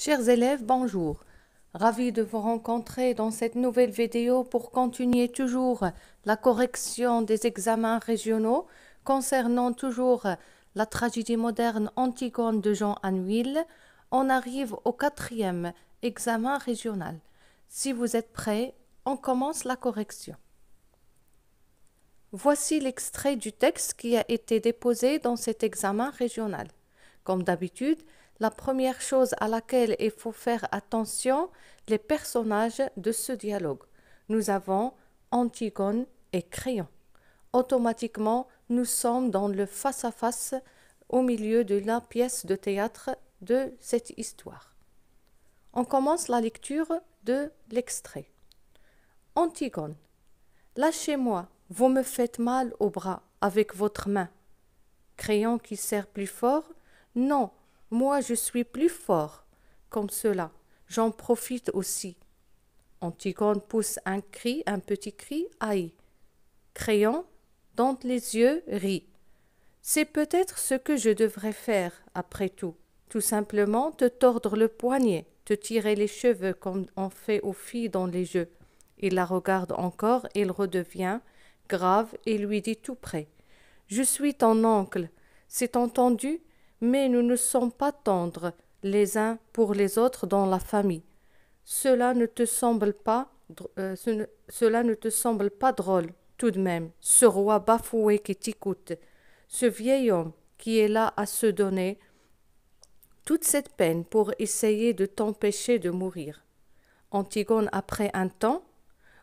Chers élèves, bonjour. Ravi de vous rencontrer dans cette nouvelle vidéo pour continuer toujours la correction des examens régionaux concernant toujours la tragédie moderne Antigone de Jean Anouilh. On arrive au 4e examen régional. Si vous êtes prêts, on commence la correction. Voici l'extrait du texte qui a été déposé dans cet examen régional. Comme d'habitude, la première chose à laquelle il faut faire attention, les personnages de ce dialogue. Nous avons Antigone et Créon. Automatiquement, nous sommes dans le face-à-face au milieu de la pièce de théâtre de cette histoire. On commence la lecture de l'extrait. Antigone. Lâchez-moi, vous me faites mal au bras avec votre main. Créon qui serre plus fort. Non, moi je suis plus fort. Comme cela, j'en profite aussi. Antigone pousse un petit cri, aïe. Créon, dont les yeux, rit. C'est peut-être ce que je devrais faire, après tout. Tout simplement te tordre le poignet, te tirer les cheveux comme on fait aux filles dans les jeux. Il la regarde encore, il redevient grave et lui dit tout près. Je suis ton oncle, c'est entendu, mais nous ne sommes pas tendres les uns pour les autres dans la famille. Cela ne te semble pas drôle, tout de même, ce roi bafoué qui t'écoute, ce vieil homme qui est là à se donner toute cette peine pour essayer de t'empêcher de mourir. Antigone, après un temps,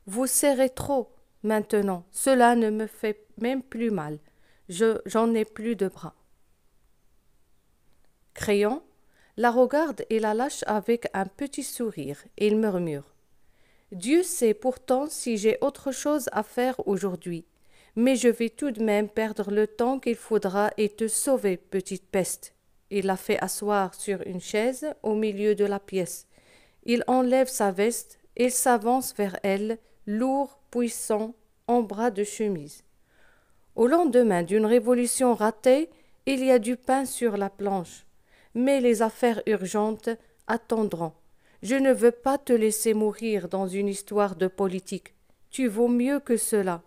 vous serrez trop maintenant, cela ne me fait même plus mal, j'en ai plus de bras. Créon la regarde et la lâche avec un petit sourire. Il murmure. Dieu sait pourtant si j'ai autre chose à faire aujourd'hui, mais je vais tout de même perdre le temps qu'il faudra et te sauver, petite peste. Il la fait asseoir sur une chaise au milieu de la pièce. Il enlève sa veste, il s'avance vers elle, lourd, puissant, en bras de chemise. Au lendemain d'une révolution ratée, il y a du pain sur la planche. Mais les affaires urgentes attendront. Je ne veux pas te laisser mourir dans une histoire de politique. Tu vaux mieux que cela.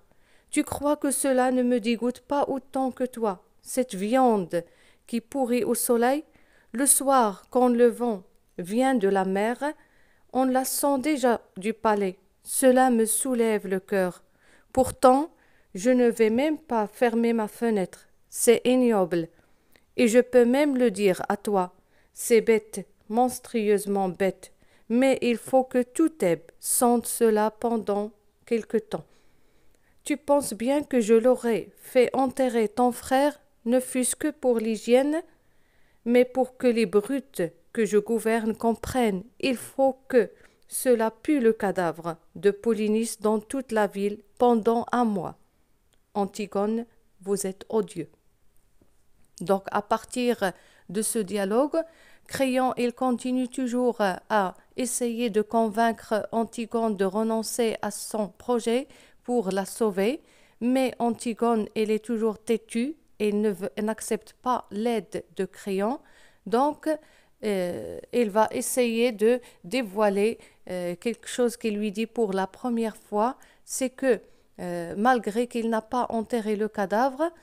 Tu crois que cela ne me dégoûte pas autant que toi, cette viande qui pourrit au soleil? Le soir, quand le vent vient de la mer, on la sent déjà du palais. Cela me soulève le cœur. Pourtant, je ne vais même pas fermer ma fenêtre. C'est ignoble. Et je peux même le dire à toi. C'est bête, monstrueusement bête. Mais il faut que tout Thèbes sente cela pendant quelque temps. Tu penses bien que je l'aurais fait enterrer ton frère, ne fût-ce que pour l'hygiène, mais pour que les brutes que je gouverne comprennent, il faut que cela pue le cadavre de Polynice dans toute la ville pendant un mois. Antigone, vous êtes odieux. Donc, à partir de ce dialogue, Créon, il continue toujours à essayer de convaincre Antigone de renoncer à son projet pour la sauver, mais Antigone, elle est toujours têtue et n'accepte pas l'aide de Créon. Donc, il va essayer de dévoiler quelque chose qu'il lui dit pour la première fois, c'est que malgré qu'il n'a pas enterré le cadavre,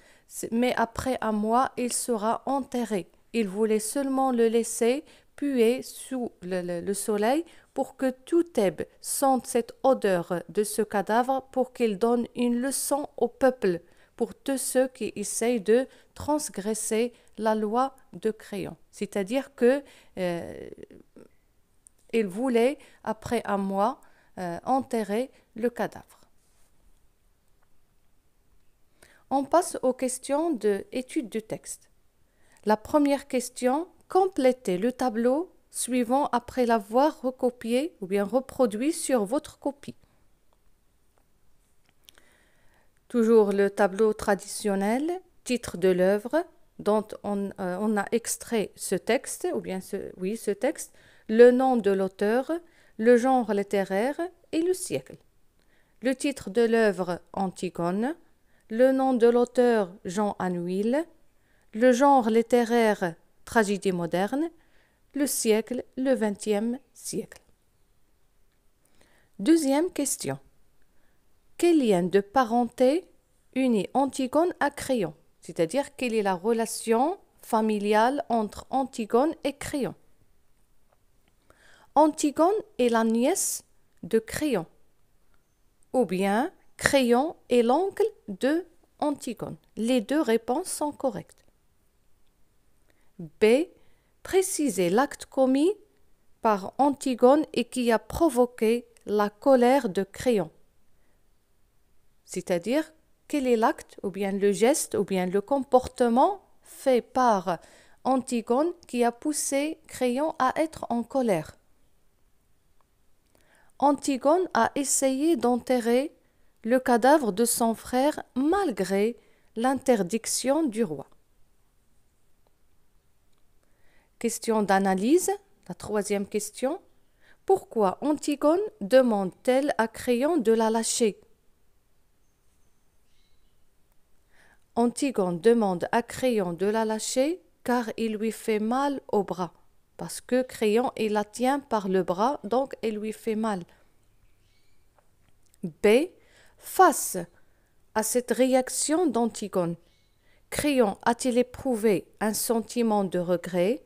mais après un mois, il sera enterré. Il voulait seulement le laisser puer sous le soleil pour que tout Thèbes sente cette odeur de ce cadavre pour qu'il donne une leçon au peuple, pour tous ceux qui essayent de transgresser la loi de Créon. C'est-à-dire que il voulait, après un mois, enterrer le cadavre. On passe aux questions d'étude de texte. La première question, complétez le tableau suivant après l'avoir recopié ou bien reproduit sur votre copie. Toujours le tableau traditionnel, titre de l'œuvre dont on a extrait ce texte, ou bien ce texte, le nom de l'auteur, le genre littéraire et le siècle. Le titre de l'œuvre Antigone, le nom de l'auteur Jean Anouilh, le genre littéraire tragédie moderne, le siècle, le XXe siècle. Deuxième question. Quel lien de parenté unit Antigone à Créon? C'est-à-dire, quelle est la relation familiale entre Antigone et Créon? Antigone est la nièce de Créon, ou bien Créon est l'oncle de Antigone. Les deux réponses sont correctes. B. Préciser l'acte commis par Antigone et qui a provoqué la colère de Créon. C'est-à-dire, quel est l'acte, ou bien le geste, ou bien le comportement fait par Antigone qui a poussé Créon à être en colère. Antigone a essayé d'enterrer le cadavre de son frère malgré l'interdiction du roi. Question d'analyse, la troisième question. Pourquoi Antigone demande-t-elle à Créon de la lâcher? Antigone demande à Créon de la lâcher car il lui fait mal au bras. Parce que Créon, il la tient par le bras, donc elle lui fait mal. B. Face à cette réaction d'Antigone, Créon a-t-il éprouvé un sentiment de regret,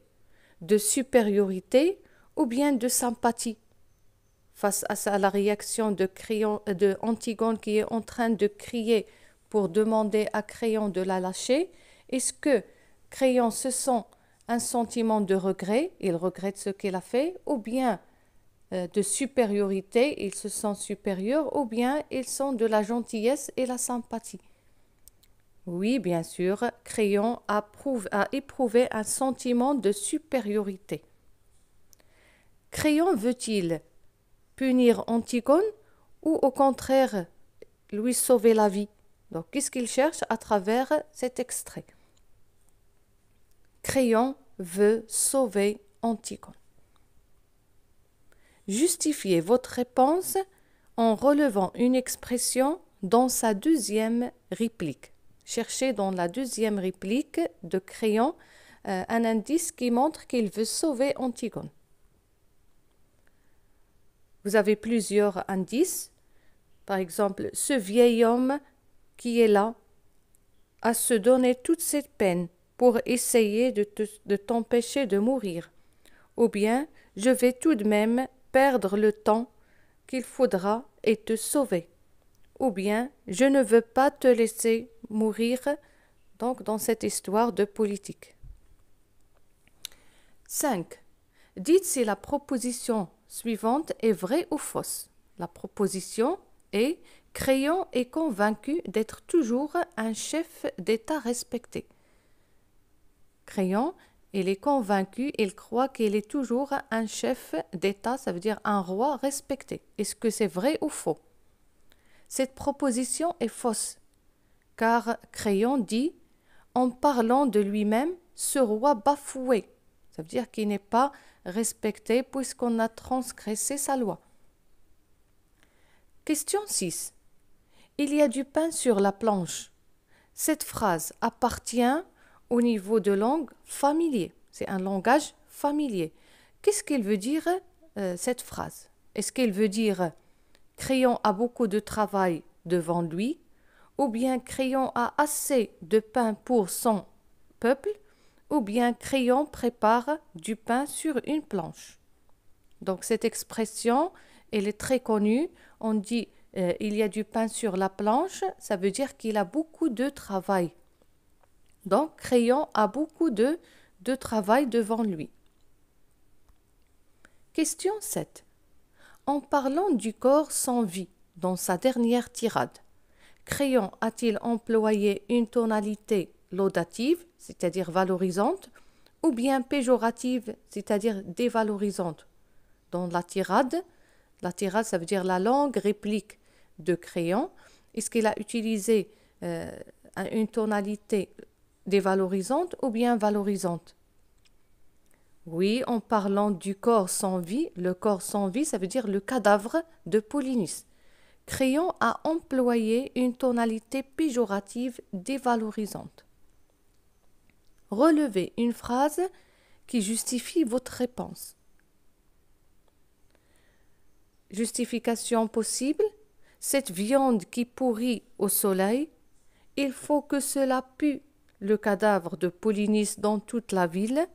de supériorité ou bien de sympathie? Face à la réaction de Antigone qui est en train de crier pour demander à Créon de la lâcher, est-ce que Créon se sent un sentiment de regret, il regrette ce qu'il a fait, ou bien de supériorité, il se sent supérieur, ou bien il sent de la gentillesse et la sympathie? Oui, bien sûr, Créon a éprouvé un sentiment de supériorité. Créon veut-il punir Antigone ou au contraire lui sauver la vie? Donc, qu'est-ce qu'il cherche à travers cet extrait? Créon veut sauver Antigone. Justifiez votre réponse en relevant une expression dans sa deuxième réplique. Cherchez dans la deuxième réplique de Créon un indice qui montre qu'il veut sauver Antigone. Vous avez plusieurs indices. Par exemple, ce vieil homme qui est là à se donner toute cette peine pour essayer de t'empêcher de mourir. Ou bien, je vais tout de même perdre le temps qu'il faudra et te sauver. Ou bien, je ne veux pas te laisser mourir, donc dans cette histoire de politique. 5. Dites si la proposition suivante est vraie ou fausse. La proposition est « Créon est convaincu d'être toujours un chef d'État respecté ». Créon, il est convaincu, il croit qu'il est toujours un chef d'État, ça veut dire un roi respecté. Est-ce que c'est vrai ou faux? Cette proposition est fausse, car Créon dit, en parlant de lui-même, ce roi bafoué. Ça veut dire qu'il n'est pas respecté puisqu'on a transgressé sa loi. Question 6. Il y a du pain sur la planche. Cette phrase appartient au niveau de langue familier. C'est un langage familier. Qu'est-ce qu'elle veut dire, cette phrase? Est-ce qu'elle veut dire « Créon a beaucoup de travail devant lui » ou bien « Créon a assez de pain pour son peuple » ou bien « Créon prépare du pain sur une planche ». Donc cette expression, elle est très connue. On dit il y a du pain sur la planche, ça veut dire qu'il a beaucoup de travail. Donc, Créon a beaucoup de travail devant lui. Question 7. En parlant du corps sans vie dans sa dernière tirade, Créon a-t-il employé une tonalité laudative, c'est-à-dire valorisante, ou bien péjorative, c'est-à-dire dévalorisante? Dans la tirade, ça veut dire la longue réplique de Créon. Est-ce qu'il a utilisé une tonalité dévalorisante ou bien valorisante? Oui, en parlant du corps sans vie, le corps sans vie, ça veut dire le cadavre de Polynice. Créon a employé une tonalité péjorative dévalorisante. Relevez une phrase qui justifie votre réponse. Justification possible, cette viande qui pourrit au soleil, il faut que cela pue le cadavre de Polynice dans toute la ville.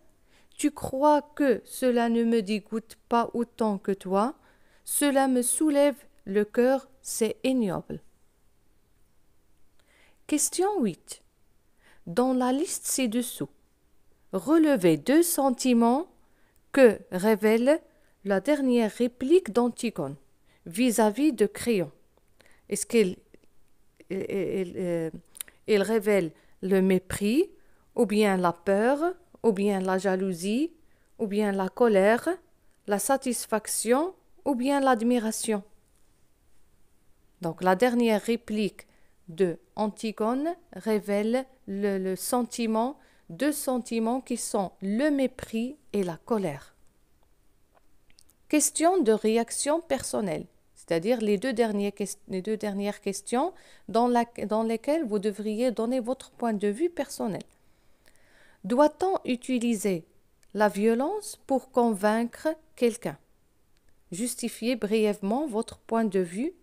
Tu crois que cela ne me dégoûte pas autant que toi, cela me soulève le cœur, c'est ignoble. Question 8. Dans la liste ci-dessous, relevez 2 sentiments que révèle la dernière réplique d'Antigone vis-à-vis de Créon. Est-ce qu'il révèle le mépris, ou bien la peur, ou bien la jalousie, ou bien la colère, la satisfaction, ou bien l'admiration? Donc la dernière réplique de Antigone révèle le sentiment, 2 sentiments qui sont le mépris et la colère. Question de réaction personnelle, c'est-à-dire les deux dernières questions dans lesquelles vous devriez donner votre point de vue personnel. Doit-on utiliser la violence pour convaincre quelqu'un? Justifiez brièvement votre point de vue.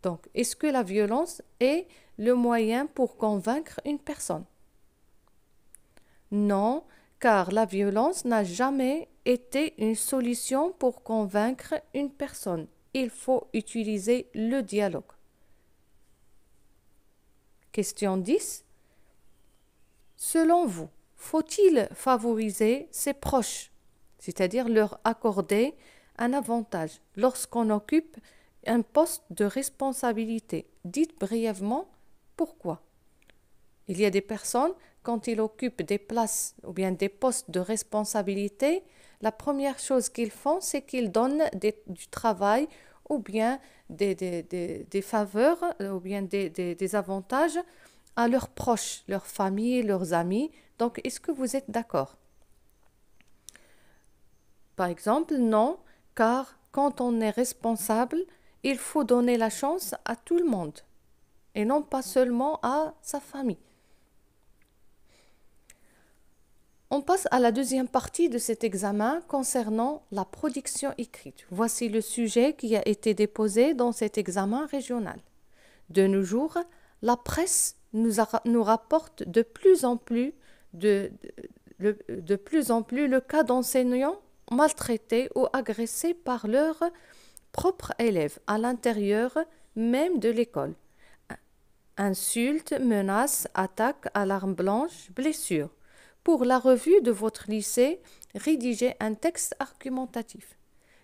Donc, est-ce que la violence est le moyen pour convaincre une personne? Non, car la violence n'a jamais été une solution pour convaincre une personne. Il faut utiliser le dialogue. Question 10. Selon vous, faut-il favoriser ses proches, c'est-à-dire leur accorder un avantage lorsqu'on occupe un poste de responsabilité? Dites brièvement pourquoi. Il y a des personnes, quand ils occupent des places ou bien des postes de responsabilité, la première chose qu'ils font, c'est qu'ils donnent du travail ou bien des faveurs ou bien des avantages à leurs proches, leurs familles, leurs amis. Donc, est-ce que vous êtes d'accord? Par exemple, non, car quand on est responsable, il faut donner la chance à tout le monde et non pas seulement à sa famille. On passe à la deuxième partie de cet examen concernant la production écrite. Voici le sujet qui a été déposé dans cet examen régional. De nos jours, la presse nous rapporte de plus en plus le cas d'enseignants maltraités ou agressés par leurs propres élèves à l'intérieur même de l'école. Insultes, menaces, attaques, alarmes blanches, blessures. Pour la revue de votre lycée, rédigez un texte argumentatif.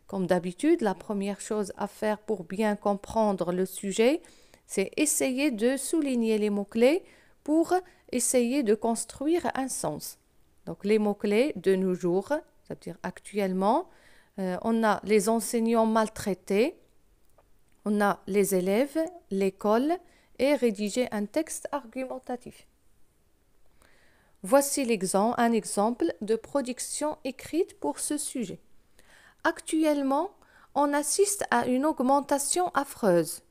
Comme d'habitude, la première chose à faire pour bien comprendre le sujet, c'est essayer de souligner les mots-clés pour essayer de construire un sens. Donc les mots-clés de nos jours, c'est-à-dire actuellement, on a les enseignants maltraités, on a les élèves, l'école et rédiger un texte argumentatif. Voici un exemple de production écrite pour ce sujet. Actuellement, on assiste à une augmentation affreuse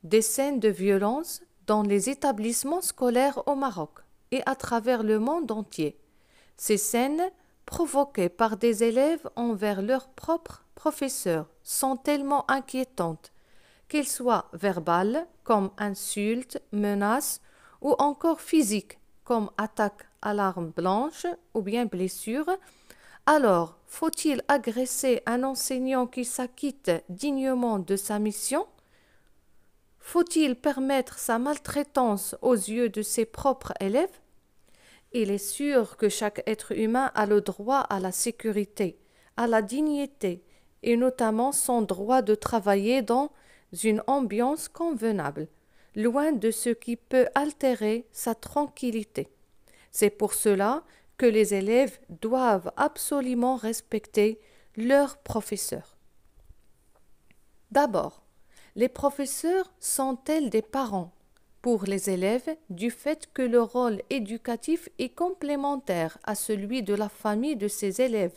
des scènes de violence dans les établissements scolaires au Maroc et à travers le monde entier. Ces scènes, provoquées par des élèves envers leurs propres professeurs, sont tellement inquiétantes, qu'elles soient verbales, comme insultes, menaces, ou encore physiques, comme attaques, alarmes blanches ou bien blessures. Alors, faut-il agresser un enseignant qui s'acquitte dignement de sa mission? Faut-il permettre sa maltraitance aux yeux de ses propres élèves? Il est sûr que chaque être humain a le droit à la sécurité, à la dignité et notamment son droit de travailler dans une ambiance convenable, loin de ce qui peut altérer sa tranquillité. C'est pour cela que les élèves doivent absolument respecter leurs professeurs. D'abord, les professeurs sont-ils des parents pour les élèves du fait que leur rôle éducatif est complémentaire à celui de la famille de ses élèves.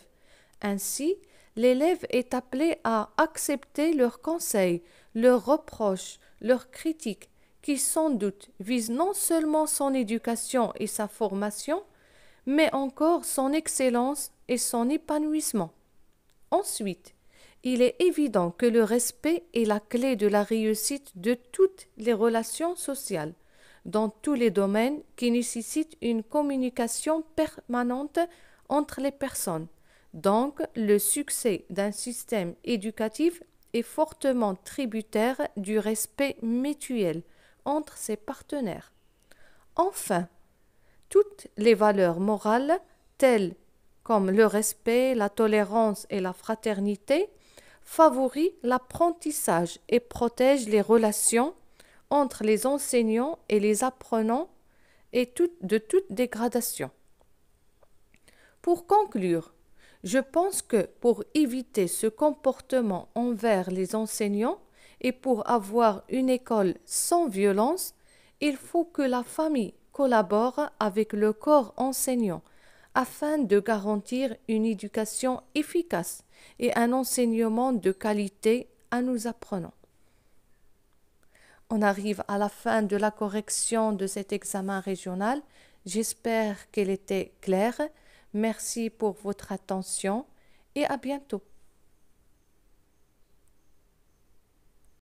Ainsi, l'élève est appelé à accepter leurs conseils, leurs reproches, leurs critiques, qui sans doute visent non seulement son éducation et sa formation, mais encore son excellence et son épanouissement. Ensuite, il est évident que le respect est la clé de la réussite de toutes les relations sociales, dans tous les domaines qui nécessitent une communication permanente entre les personnes. Donc, le succès d'un système éducatif est fortement tributaire du respect mutuel entre ses partenaires. Enfin, toutes les valeurs morales, telles comme le respect, la tolérance et la fraternité, favorisent l'apprentissage et protègent les relations entre les enseignants et les apprenants et de toute dégradation. Pour conclure, je pense que pour éviter ce comportement envers les enseignants et pour avoir une école sans violence, il faut que la famille collabore avec le corps enseignant afin de garantir une éducation efficace et un enseignement de qualité à nos apprenants. On arrive à la fin de la correction de cet examen régional. J'espère qu'elle était claire. Merci pour votre attention et à bientôt.